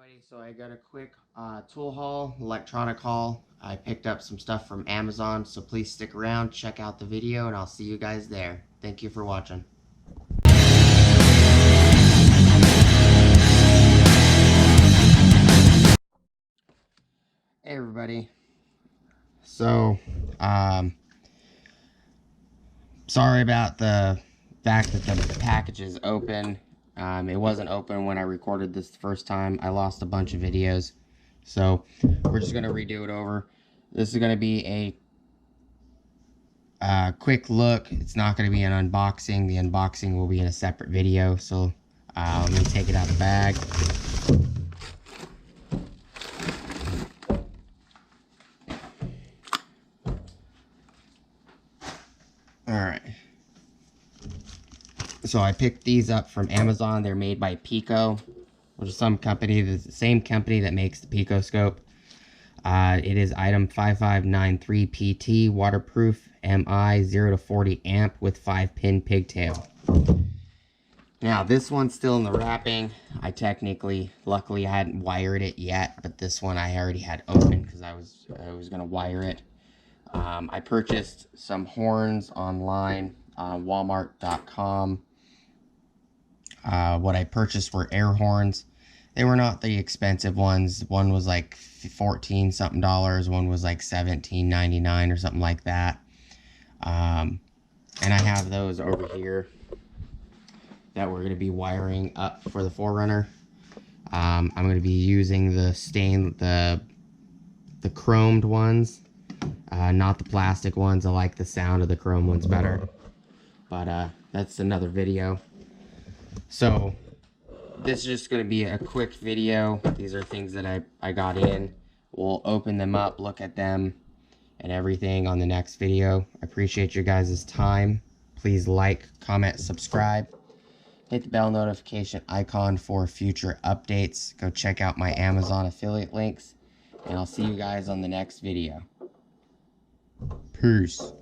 everybody, so I got a quick tool haul, electronic haul. I picked up some stuff from Amazon, so please stick around, check out the video, and I'll see you guys there. Thank you for watching. Hey everybody. So, sorry about the fact that the package is open. It wasn't open when I recorded this the first time. I lost a bunch of videos. So, we're just going to redo it over. This is going to be a quick look. It's not going to be an unboxing. The unboxing will be in a separate video. So, let me take it out of the bag. Alright. So I picked these up from Amazon. They're made by Pico, which is some company, the same company that makes the Pico scope. It is item 5593PT, waterproof, MI 0 to 40 amp with 5-pin pigtail. Now this one's still in the wrapping. Luckily I hadn't wired it yet, but this one I already had open because I was gonna wire it. I purchased some horns online on Walmart.com. What I purchased were air horns. They were not the expensive ones. One was like $14 something, one was like $17.99 or something like that. And I have those over here that we're going to be wiring up for the Forerunner. I'm going to be using the chromed ones, not the plastic ones. I like the sound of the chrome ones better, but that's another video. So this is just going to be a quick video. These are things that I got in. We'll open them up, look at them and everything on the next video. I appreciate your guys' time. Please like, comment, subscribe. Hit the bell notification icon for future updates. Go check out my Amazon affiliate links. And I'll see you guys on the next video. Peace.